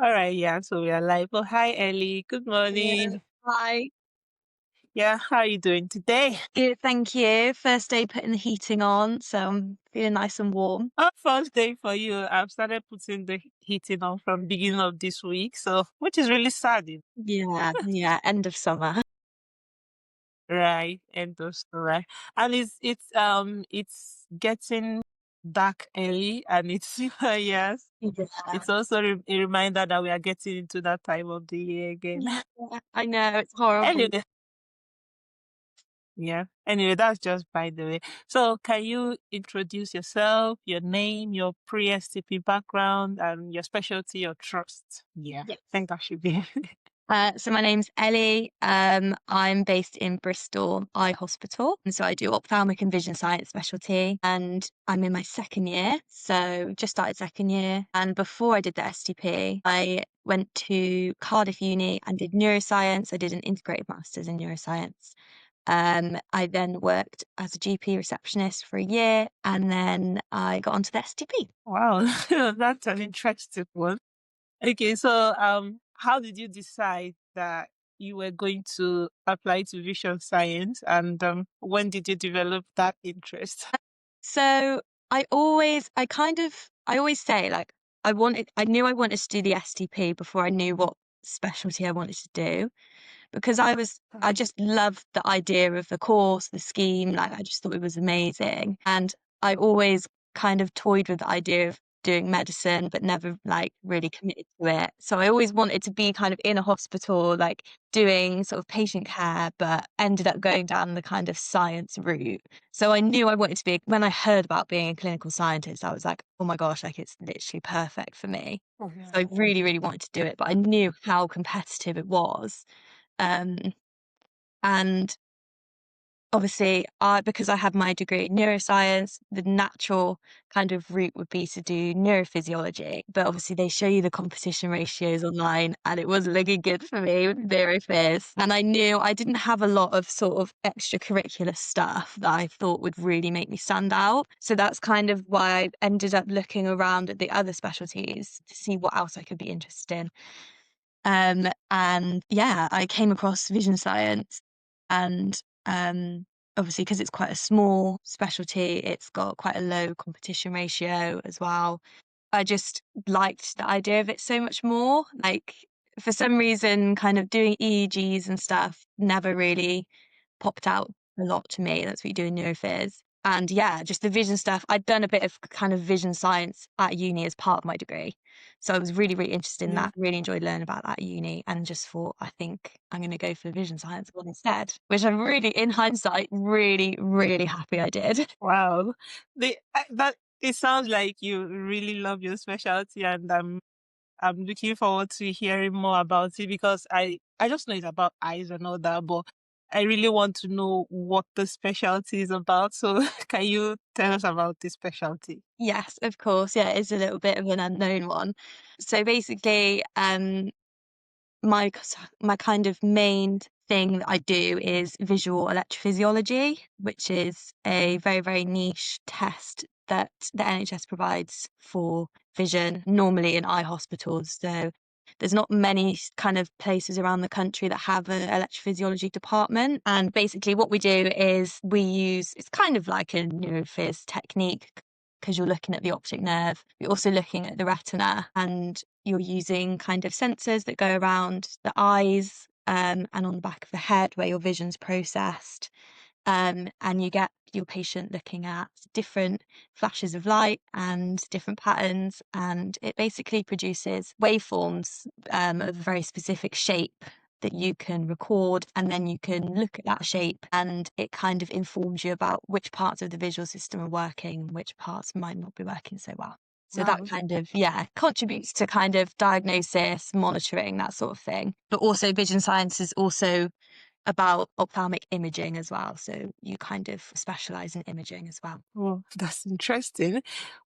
All right, yeah, so we are live. Oh, hi, Ellie. Good Yeah. morning. Hi. Yeah, how are you doing today? Good, thank you. First day putting the heating on, so I'm feeling nice and warm. Oh, first day for you. I've started putting the heating on from beginning of this week, so which is really sad, Yeah, end of summer. right? And those, right? And it's getting dark early, and it's yes, Yeah. it's also a reminder that we are getting into that time of the year again. Yeah, I know, it's horrible. Anyway, yeah. Anyway, that's just by the way. So, can you introduce yourself, your name, your pre-STP background, and your specialty or trust? Yeah, I Yes. think that should be. So my name's Ellie. I'm based in Bristol Eye Hospital, and so I do ophthalmic and vision science specialty. And I'm in my second year, so just started second year. And before I did the STP, I went to Cardiff Uni and did neuroscience. I did an integrated masters in neuroscience. I then worked as a GP receptionist for a year, and then I got onto the STP. Wow, that's an interesting one. Okay, so how did you decide that you were going to apply to vision science, and when did you develop that interest? So I always say like I knew I wanted to do the STP before I knew what specialty I wanted to do because I just loved the idea of the course, the scheme, like I just thought it was amazing. And I always kind of toyed with the idea of doing medicine, but never like really committed to it. So I always wanted to be kind of in a hospital, like doing sort of patient care, but ended up going down the kind of science route. So I knew I wanted to be, when I heard about being a clinical scientist, I was like, oh my gosh, like it's literally perfect for me. So I really, really wanted to do it, but I knew how competitive it was. Um, and obviously, because I had my degree in neuroscience, the natural kind of route would be to do neurophysiology. But obviously, they show you the competition ratios online, and it wasn't looking good for me with neurophys. And I knew I didn't have a lot of sort of extracurricular stuff that I thought would really make me stand out. So that's kind of why I ended up looking around at the other specialties to see what else I could be interested in. And yeah, I came across vision science and obviously because it's quite a small specialty, it's got quite a low competition ratio as well. I just liked the idea of it so much more. Like for some reason, kind of doing EEGs and stuff never really popped out a lot to me. That's what you do in neurophys. And yeah, just the vision stuff. I'd done a bit of kind of vision science at uni as part of my degree. So I was really, really interested in Yeah. that, really enjoyed learning about that at uni and just thought, I think I'm going to go for the vision science one instead, which I'm really, in hindsight, really, really happy I did. Wow, that it sounds like you really love your specialty, and I'm looking forward to hearing more about it because I just know it's about eyes and all that, but I really want to know what the specialty is about. So can you tell us about this specialty? Yes, of course. Yeah, it's a little bit of an unknown one. So basically, my my kind of main thing that I do is visual electrophysiology, which is a very, very niche test that the NHS provides for vision, normally in eye hospitals. So there's not many kind of places around the country that have an electrophysiology department. And basically what we do is it's kind of like a neurophys technique because you're looking at the optic nerve. You're also looking at the retina and you're using kind of sensors that go around the eyes and on the back of the head where your vision's processed. And you get your patient looking at different flashes of light and different patterns, and it basically produces waveforms of a very specific shape that you can record, and then you can look at that shape and it kind of informs you about which parts of the visual system are working and which parts might not be working so well. So that Wow. kind of, yeah, contributes to kind of diagnosis, monitoring, that sort of thing. But also vision science is also about ophthalmic imaging as well. So you kind of specialize in imaging as well. Oh, that's interesting.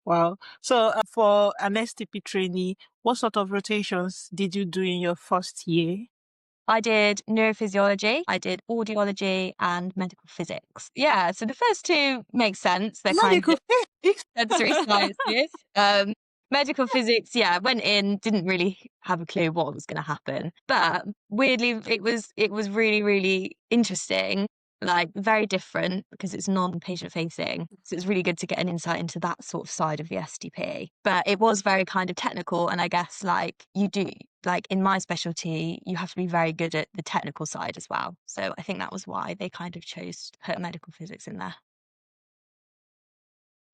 Wow. So for an STP trainee, what sort of rotations did you do in your first year? I did neurophysiology, I did audiology and medical physics. Yeah, so the first two make sense. They're kind Medical of sensory physics. sciences. Medical physics, yeah, went in, didn't really have a clue what was going to happen. But weirdly, it was really, really interesting, like very different because it's non-patient facing. So it's really good to get an insight into that sort of side of the STP. But it was very kind of technical, and I guess like you do like in my specialty, you have to be very good at the technical side as well. So I think that was why they kind of chose to put medical physics in there.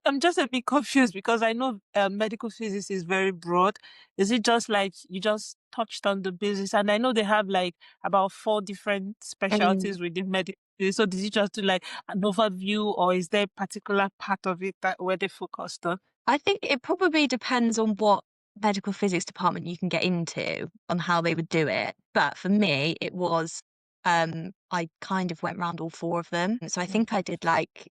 I'm just a bit confused because I know medical physics is very broad. Is it just like you just touched on the basics? And I know they have like about four different Mm. specialties within medical physics. So did you just do like an overview, or is there a particular part of it that where they focused on? I think it probably depends on what medical physics department you can get into on how they would do it. But for me, it was I kind of went around all four of them. So I think I did like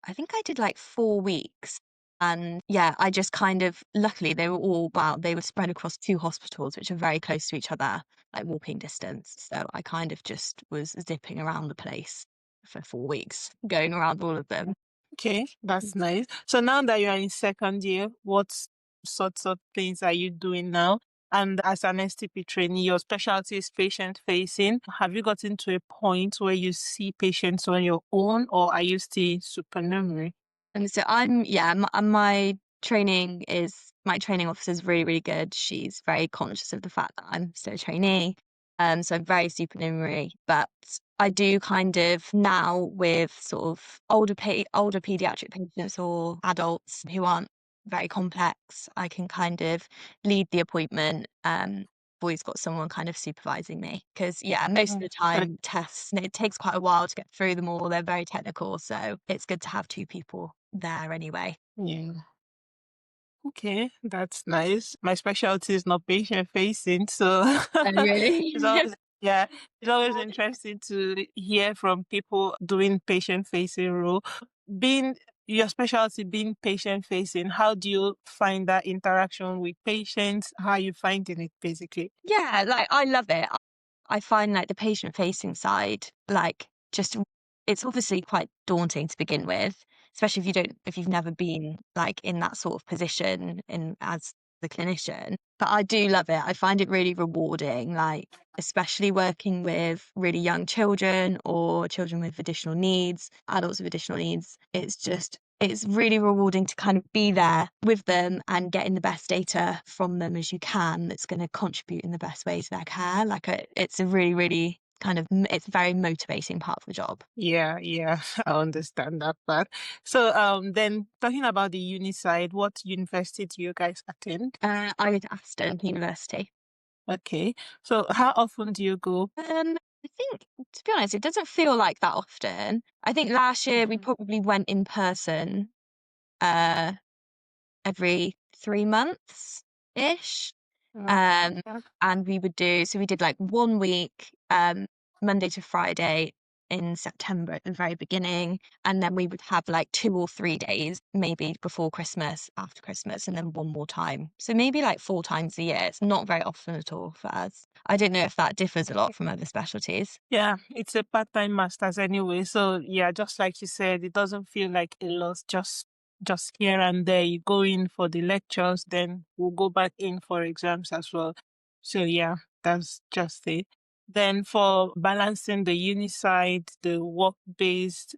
4 weeks. And yeah, I just kind of luckily they were spread across two hospitals which are very close to each other, like walking distance. So I kind of just was zipping around the place for 4 weeks, going around all of them. Okay, that's nice. So now that you are in second year, what sorts of things are you doing now? And as an STP trainee, your specialty is patient facing. Have you gotten to a point where you see patients on your own, or are you still supernumerary? And so my my training officer is really, really good. She's very conscious of the fact that I'm still a trainee. So I'm very supernumerary, but I do kind of now with sort of older pediatric patients or adults who aren't very complex, I can kind of lead the appointment. I've always got someone kind of supervising me because yeah, most of Mm. the time tests, it takes quite a while to get through them all. They're very technical, so it's good to have two people there anyway. Yeah. Okay, that's nice. My specialty is not patient facing, so Oh, really? it's always yeah, it's always interesting to hear from people doing patient facing role. Being your specialty being patient facing, how do you find that interaction with patients? How are you finding it basically? Yeah, like I love it. I find like the patient facing side, like just it's obviously quite daunting to begin with, especially if you've never been like in that sort of position in as the clinician. But I do love it. I find it really rewarding, like especially working with really young children or children with additional needs, adults with additional needs. It's really rewarding to kind of be there with them and getting the best data from them as you can that's going to contribute in the best way to their care. It's a really, really it's a very motivating part of the job. Yeah, yeah, I understand that part. So then talking about the uni side, what university do you guys attend? I go to Aston University. Okay. So how often do you go? I think, to be honest, it doesn't feel like that often. I think last year we probably went in person uh, every 3 months ish. Uh, Um, and we did like 1 week, Monday to Friday in September at the very beginning. And then we would have like 2 or 3 days, maybe before Christmas, after Christmas, and then one more time. So maybe like 4 times a year. It's not very often at all for us. I don't know if that differs a lot from other specialties. Yeah, it's a part-time master's anyway. So yeah, just like you said, it doesn't feel like a loss, just here and there. You go in for the lectures, then we'll go back in for exams as well. So yeah, that's just it. Then for balancing the uni side, the work-based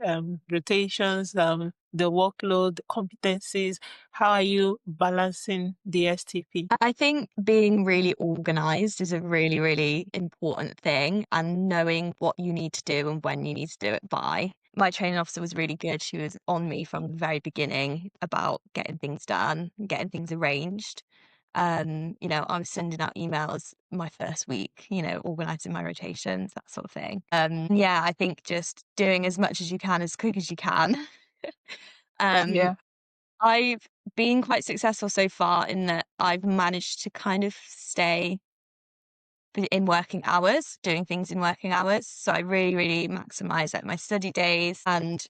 rotations, the workload, the competencies, how are you balancing the STP? I think being really organized is a really, really important thing and knowing what you need to do and when you need to do it by. My training officer was really good. She was on me from the very beginning about getting things done, getting things arranged. I was sending out emails my first week, organizing my rotations, that sort of thing. Yeah, I think just doing as much as you can, as quick as you can. Um, Yeah. I've been quite successful so far in that I've managed to kind of stay in working hours, doing things in working hours. So I really, really maximize like my study days and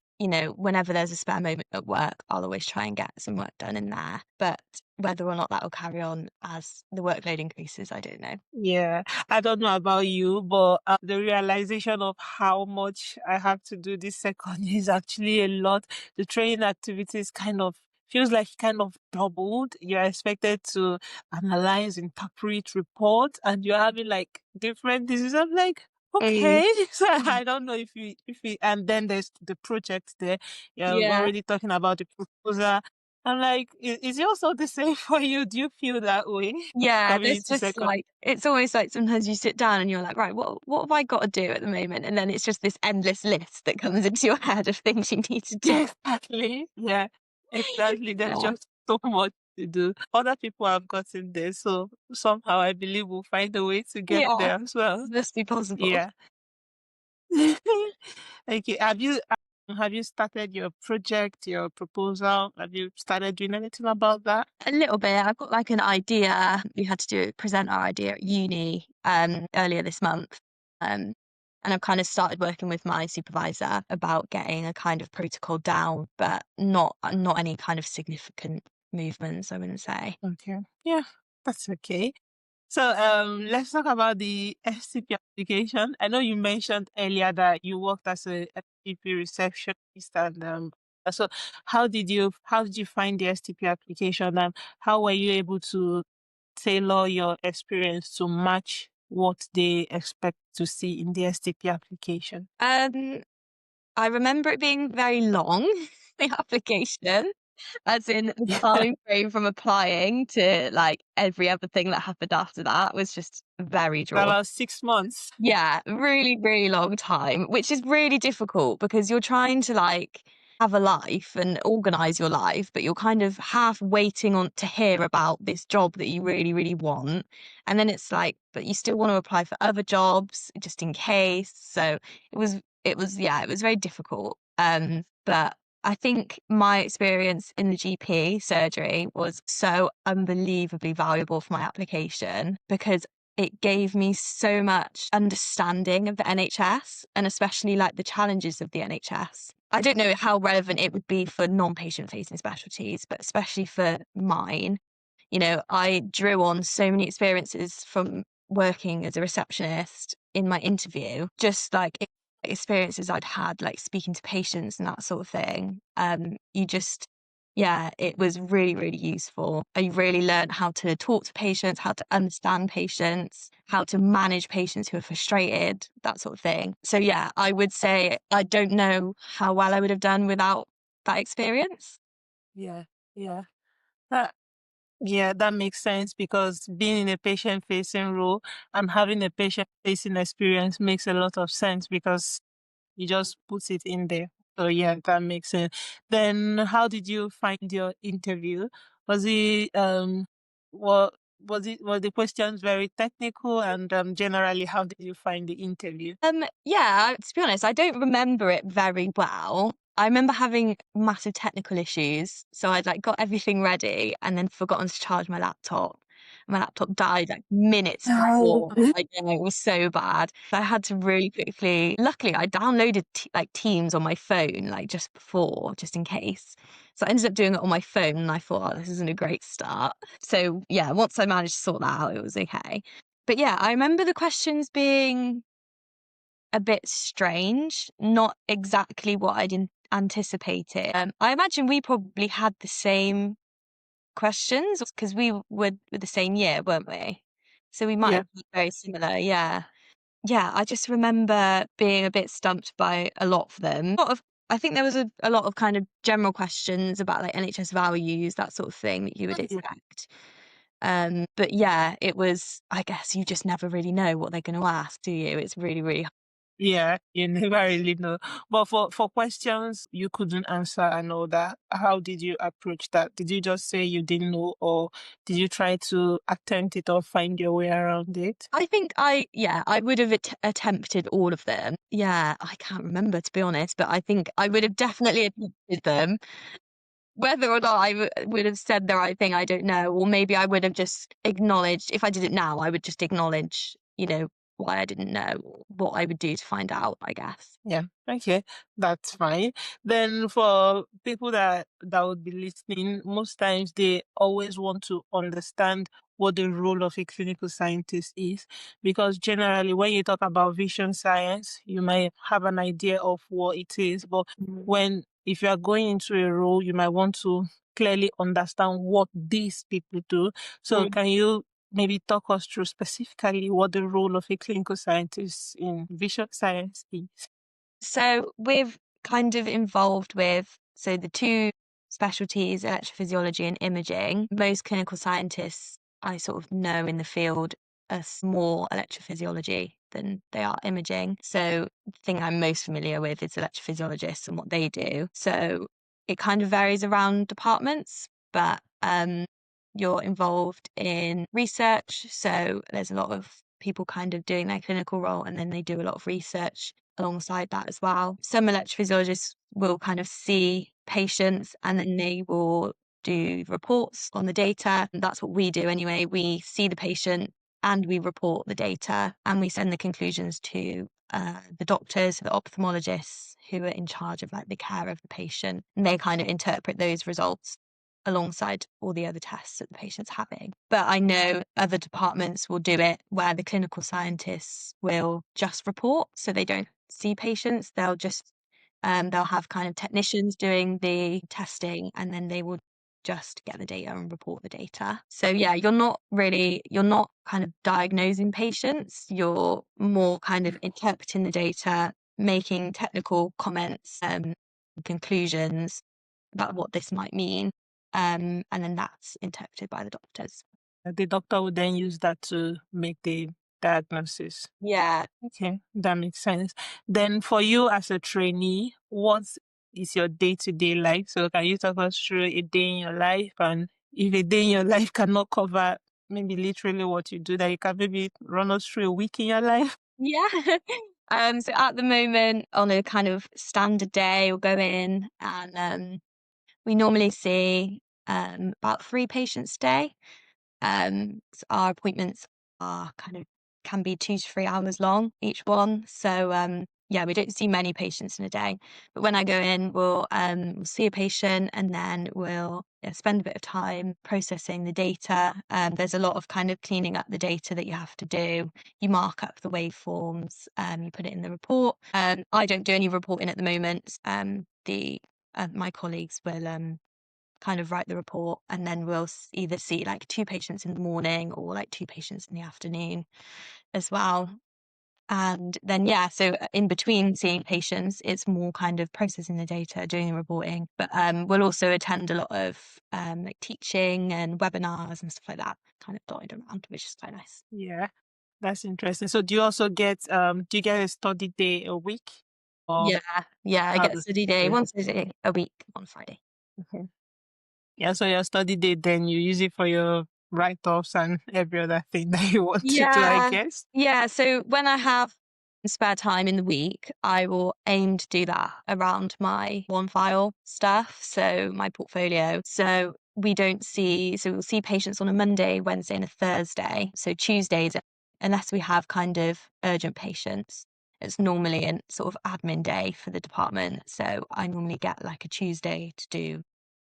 whenever there's a spare moment at work, I'll always try and get some work done in there. But whether or not that will carry on as the workload increases, I don't know. Yeah, I don't know about you, but the realization of how much I have to do this second is actually a lot. The training activities kind of feels like it kind of doubled. You're expected to analyze, interpret, report, and you're having like different diseases. I'm like, Mm. okay. So I don't know if we, and then there's the project there. You're Yeah. already talking about the proposal. I'm like, is it also the same for you? Do you feel that way Yeah, coming there's into just second? like it's always like sometimes you sit down and you're like, right, what have I got to do at the moment? And then it's just this endless list that comes into your head of things you need to do. Exactly. Yeah, exactly. There's Yeah. just so much to do. Other people have gotten there, so somehow I believe we'll find a way to get Yeah, there as well. must be possible. Yeah. Okay. Have you started your project, your proposal? Have you started doing anything about that? A little bit. I've got like an idea. We had to present our idea at uni earlier this month. Um, and I've kind of started working with my supervisor about getting a kind of protocol down, but not any kind of significant movements, I wouldn't say. Okay. Yeah, that's okay. So let's talk about the STP application. I know you mentioned earlier that you worked as a STP receptionist, and so how did you find the STP application, and how were you able to tailor your experience to match what they expect to see in the STP application? Um, I remember it being very long, the application, as in the Yeah, time frame from applying to like every other thing that happened after that was just very drawn. about 6 months. Yeah, really, really long time, which is really difficult because you're trying to like have a life and organize your life, but you're kind of half waiting on to hear about this job that you really, really want. And then it's like, but you still want to apply for other jobs just in case. So yeah, it was very difficult. But I think my experience in the GP surgery was so unbelievably valuable for my application because it gave me so much understanding of the NHS and especially like the challenges of the NHS. I don't know how relevant it would be for non-patient facing specialties, but especially for mine, I drew on so many experiences from working as a receptionist in my interview, just like experiences I'd had, like speaking to patients and that sort of thing. Yeah, it was really, really useful. I really learned how to talk to patients, how to understand patients, how to manage patients who are frustrated, that sort of thing. So, yeah, I would say I don't know how well I would have done without that experience. Yeah, yeah. That Yeah, that makes sense because being in a patient facing role and having a patient facing experience makes a lot of sense because you just put it in there. So yeah, that makes sense. Then how did you find your interview? Was it what were the questions very technical, and generally how did you find the interview? Yeah, to be honest, I don't remember it very well. I remember having massive technical issues, so I'd like got everything ready and then forgotten to charge my laptop. My laptop died like minutes Oh. before. Like, it was so bad. I had to really quickly. Luckily, I downloaded like Teams on my phone like just before, just in case. So I ended up doing it on my phone, and I thought, oh, this isn't a great start. So yeah, once I managed to sort that out, it was okay. But yeah, I remember the questions being a bit strange, not exactly what I'd anticipated. I imagine we probably had the same questions because we were the same year, weren't we? So we might Yeah. have been very similar. Yeah. Yeah. I just remember being a bit stumped by a lot of them. I think there was a lot of kind of general questions about like NHS values, that sort of thing that you would Yeah. expect. But yeah, it was, I guess you just never really know what they're going to ask, do you? It's really, really. Yeah, you never really know. But for questions you couldn't answer and all that, how did you approach that? Did you just say you didn't know, or did you try to attempt it or find your way around it? I think I would have attempted all of them. Yeah, I can't remember to be honest, but I think I would have definitely attempted them. Whether or not I would have said the right thing, I don't know. Or maybe I would have just acknowledged, if I did it now, I would just acknowledge, why I didn't know, what I would do to find out, I guess. Yeah, okay, that's fine. Then for people that would be listening, most times they always want to understand what the role of a clinical scientist is, because generally when you talk about vision science, you might have an idea of what it is, but Mm. when if you are going into a role, you might want to clearly understand what these people do. So Mm. can you maybe talk us through specifically what the role of a clinical scientist in vision science is? So we've kind of involved with, so the two specialties, electrophysiology and imaging. Most clinical scientists I sort of know in the field are more electrophysiology than they are imaging. So the thing I'm most familiar with is electrophysiologists and what they do. So it kind of varies around departments, but you're involved in research. So there's a lot of people kind of doing their clinical role, and then they do a lot of research alongside that as well. Some electrophysiologists will kind of see patients and then they will do reports on the data. That's what we do anyway. We see the patient and we report the data and we send the conclusions to the doctors, the ophthalmologists who are in charge of like the care of the patient. And they kind of interpret those results alongside all the other tests that the patient's having. But I know other departments will do it where the clinical scientists will just report, so they don't see patients. They'll just they'll have kind of technicians doing the testing, and then they will just get the data and report the data. So yeah, you're not kind of diagnosing patients. You're more kind of interpreting the data, making technical comments, conclusions about what this might mean. And then that's interpreted by the doctors. The doctor would then use that to make the diagnosis. Yeah. Okay, that makes sense. Then for you as a trainee, what is your day-to-day like? So can you talk us through a day in your life? And if a day in your life cannot cover maybe literally what you do, that you can maybe run us through a week in your life? Yeah. So at the moment, on a kind of standard day, we'll go in and we normally see about 3 patients a day. So our appointments are kind of can be 2 to 3 hours long each one. So yeah, we don't see many patients in a day. But when I go in, we'll see a patient and then we'll spend a bit of time processing the data. There's a lot of kind of cleaning up the data that you have to do. You mark up the waveforms, you put it in the report. I don't do any reporting at the moment. The my colleagues will kind of write the report, and then we'll either see like 2 patients in the morning or like 2 patients in the afternoon as well. And then yeah, so in between seeing patients, it's more kind of processing the data, doing the reporting. But we'll also attend a lot of like teaching and webinars and stuff like that, kind of dotted around, which is quite nice. Yeah, that's interesting. So do you get a study day a week? Or Yeah, yeah, I how get a does study day it? once a week on Friday. Okay. Yeah, so your study day, then you use it for your write-offs and every other thing that you want to do, I Yeah, guess. yeah. So when I have spare time in the week, I will aim to do that around my one file stuff, so my portfolio. So we'll see patients on a Monday, Wednesday, and a Thursday. So Tuesdays, unless we have kind of urgent patients, it's normally a sort of admin day for the department. So I normally get like a Tuesday to do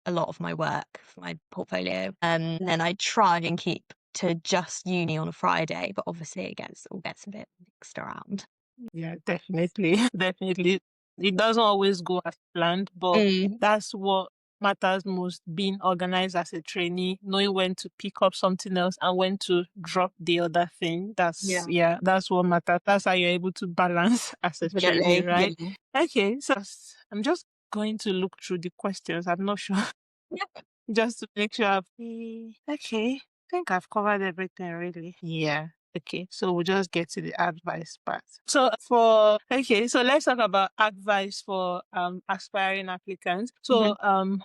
a lot of my work for my portfolio. And then I try and keep to just uni on a Friday, but obviously all gets a bit mixed around. Yeah, definitely. Definitely. It doesn't always go as planned, but Mm. that's what matters most, being organized as a trainee, knowing when to pick up something else and when to drop the other thing. Yeah, That's what matters. That's how you're able to balance as a trainee, definitely. Yeah. right? Okay, so I'm just going to look through the questions. I'm not sure. Yeah. Just to make sure okay. I think I've covered everything really. Yeah. Okay. So we'll just get to the advice part. So let's talk about advice for aspiring applicants. Mhm. So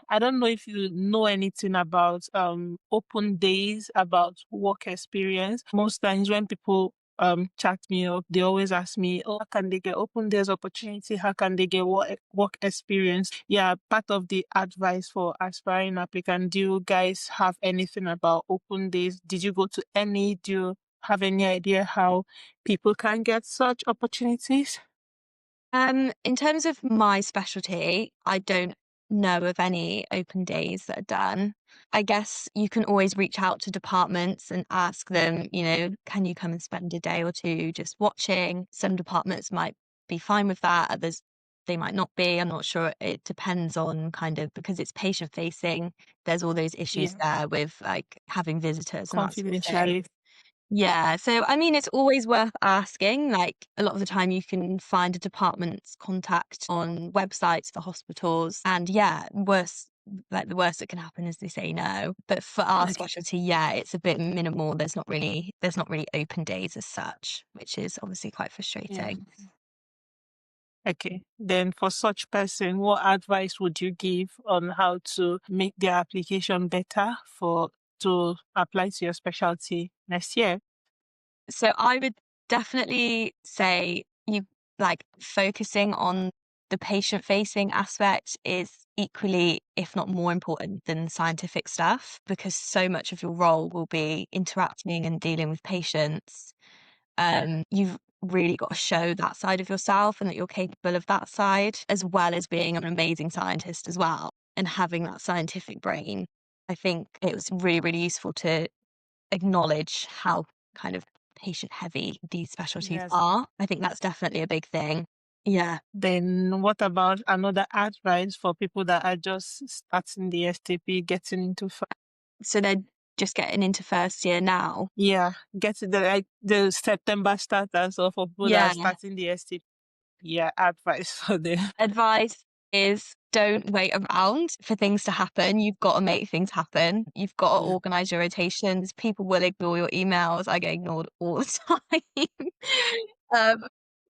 I don't know if you know anything about open days, about work experience. Most times when people chat me up, they always ask me, oh, how can they get open days opportunity? How can they get work experience? Yeah, part of the advice for aspiring applicant, do you guys have anything about open days? Did you go to any? Do you have any idea how people can get such opportunities? In terms of my specialty, I don't know of any open days that are done. I guess you can always reach out to departments and ask them, can you come and spend a day or two just watching? Some departments might be fine with that, others they might not be. I'm not sure. It depends on kind of, because it's patient facing, there's all those issues Yeah. there with like having visitors and that sort of thing. Confidentiality. Yeah, so I mean, it's always worth asking. Like a lot of the time, you can find a department's contact on websites for hospitals, and yeah, the worst that can happen is they say no. But for our Okay. specialty, yeah, it's a bit minimal. There's not really open days as such, which is obviously quite Yeah. frustrating. Okay. Then for such person, what advice would you give on how to make their application better for to apply to your specialty next year? So I would definitely say you like focusing on the patient facing aspect is equally, if not more important than scientific stuff, because so much of your role will be interacting and dealing with patients. You've really got to show that side of yourself and that you're capable of that side, as well as being an amazing scientist as well and having that scientific brain. I think it was really, really useful to acknowledge how kind of patient heavy these specialties Yes. are. I think that's definitely a big thing. Yeah. Then what about another advice for people that are just starting the STP, getting into So they're just getting into first year now. yeah, getting the like the September starters or for people that are Yeah. starting the STP? Yeah, advice for them. Advice is don't wait around for things to happen. You've got to make things happen. You've got to Yeah. organize your rotations. People will ignore your emails. I get ignored all the time. um,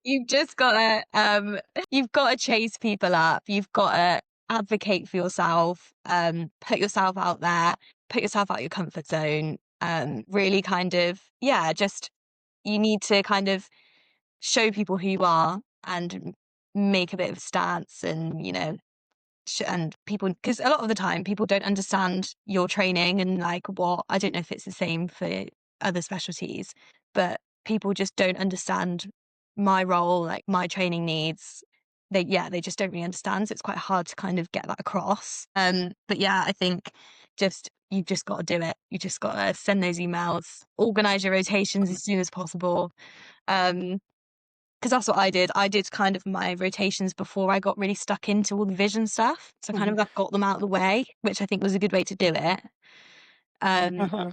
you've just got to you've got to chase people up. You've got to advocate for yourself. Put yourself out there. Put yourself out your comfort zone. Really kind of just you need to kind of show people who you are and make a bit of a stance and and people, because a lot of the time people don't understand your training and like what, I don't know if it's the same for other specialties, but people just don't understand my role, like my training needs. They just don't really understand, so it's quite hard to kind of get that across. But yeah, I think you've just got to do it. You just got to send those emails, organize your rotations as soon as possible. um because that's what I did. I did kind of my rotations before I got really stuck into all the vision stuff. So I kind of like got them out of the way, which I think was a good way to do it. Um,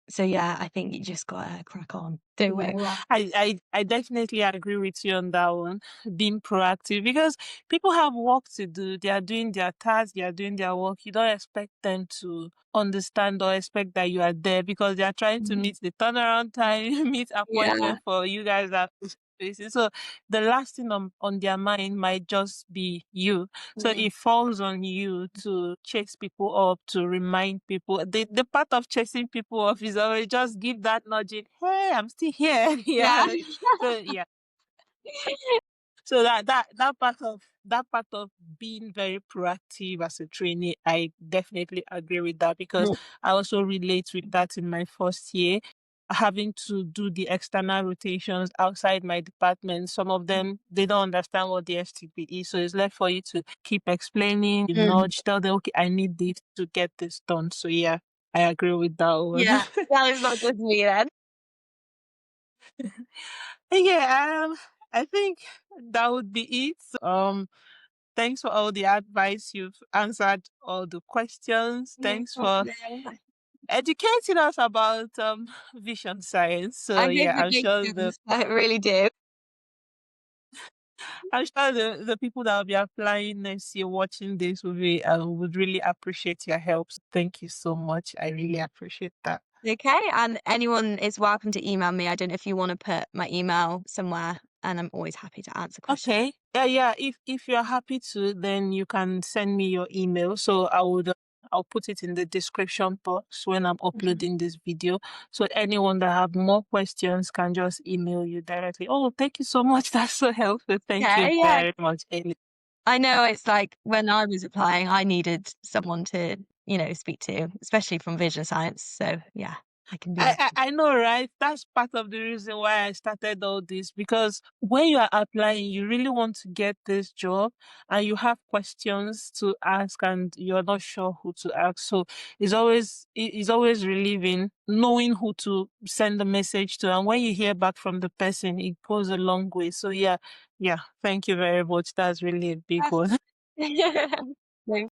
so yeah, I think you just gotta crack on, do Yeah, it. I definitely agree with you on that one. Being proactive because people have work to do. They are doing their tasks, they are doing their work. You don't expect them to understand or expect that you are there because they are trying to meet the turnaround time, meet Yeah, appointment for you guys at places. So the last thing on their mind might just be you. So it falls on you to chase people up, to remind people. The part of chasing people up is always just give that nudging, hey, I'm still here. yeah, Yeah. So yeah. So that part of being very proactive as a trainee, I definitely agree with that because I also relate with that in my first year. Having to do the external rotations outside my department, some of them they don't understand what the STP is. So it's left for you to keep explaining, you Mm. nudge, tell them, okay, I need this to get this done. So yeah, I agree with that one. yeah. That is not just me then. Yeah, I think that would be it. Thanks for all the advice. You've answered all the questions. No Thanks for problem. educating us about vision science. So I hope yeah, it I'm makes sure the sense. I really do. I'm sure the people that will be applying next year watching this would really appreciate your help. So thank you so much. I really appreciate that. Okay, and anyone is welcome to email me. I don't know if you want to put my email somewhere, and I'm always happy to answer questions. Okay. Yeah. If you're happy to, then you can send me your email. So I'll put it in the description box when I'm uploading this video. So anyone that have more questions can just email you directly. Oh, thank you so much. That's so helpful. Thank you Okay, yeah. very much, Ellie. I know it's like when I was applying, I needed someone to, speak to, especially from vision science. So yeah. I can be I, lucky. I I know, right? That's part of the reason why I started all this, because when you are applying, you really want to get this job and you have questions to ask and you're not sure who to ask. So it's always relieving knowing who to send the message to. And when you hear back from the person, it goes a long way. So yeah, thank you very much. That's really a big one. That's- No